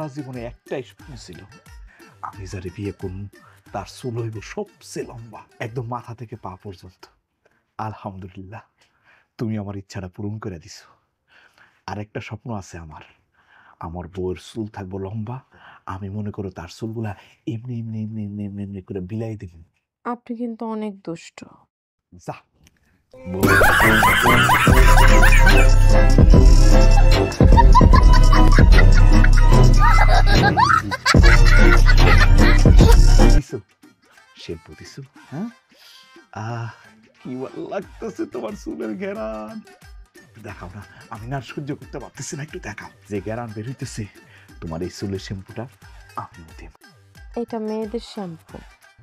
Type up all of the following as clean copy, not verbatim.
সারা জীবনে একটাই স্বপ্ন ছিল, আমি যারে বিয়ে করব তার চুল হইব সবচেয়ে লম্বা, একদম মাথা থেকে পা পর্যন্ত। আলহামদুলিল্লাহ, তুমি আমার ইচ্ছাটা পূরণ করে দিছো। আর একটা স্বপ্ন আছে আমার, আমার বউয়ের চুল থাকবো লম্বা, আমি মনে করো তার চুলগুলা এমনি এমনি এমনি এমনি এমনি এমনি করে বিলাই দিব। আপনি কিন্তু অনেক দুষ্ট। যা শ্যাম্পু দিছো? হ্যাঁ, কি ভালো লাগতেছে তোমার চুলের ঘেরান। দেখাও না, আমি না সহ্য করতে পারতেছি না, একটু দেখাও যে ঘেরান বের হইতেছে তোমার এই চুলের শ্যাম্পুটা। আমি দেব, এটা মেয়েদের শ্যাম্পু,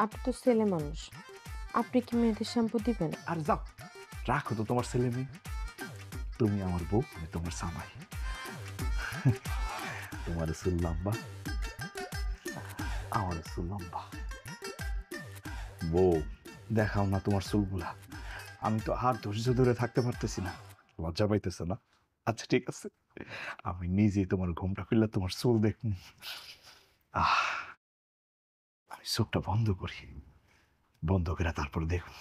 আপনি তো ছেলে মানুষ, আপনি কি মেয়েদের শ্যাম্পু দিবেন? আর যাও, রাখো তো তোমার ছেলে মেয়ে, তুমি আমার বউ, আমি তোমার জামাই। তোমার চুল লম্বা, আমার চুল লম্বা। বউ দেখাও না তোমার চুলগুলা, আমি তো আর ধৈর্য ধরে থাকতে পারতেছি না। লজ্জা পাইতেছে না? আচ্ছা ঠিক আছে, আমি নিজেই তোমার ঘুমটা খুললে তোমার চুল দেখুন। আমি চোখটা বন্ধ করি, বন্ধ করে তারপর দেখুন।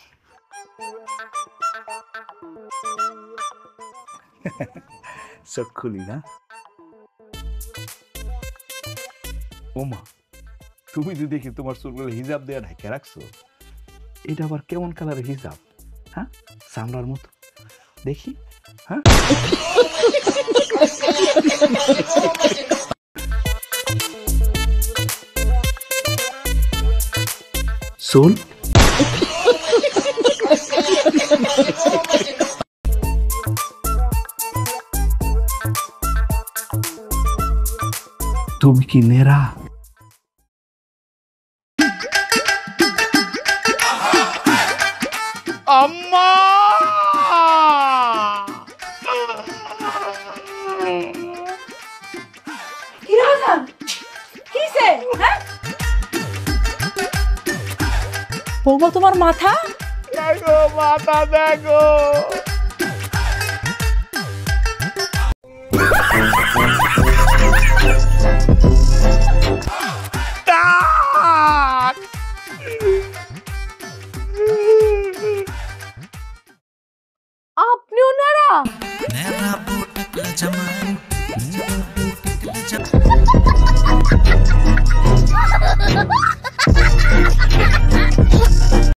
চোখ খুলি না? ওমা, তুমি যদি দেখি তোমার চুলগুলো হিজাব দেয়া ঢাকে রাখছো, এটা আবার কেমন কালারের হিজাব? হ্যাঁ, চামড়ার মতো দেখি। হ্যাঁ, চুল তুমি কি নেরা? আম্মা, বলবো তোমার মাথা দেখো, মাথা দেখো। আপনিও নেড়া? Nera butik la jaman,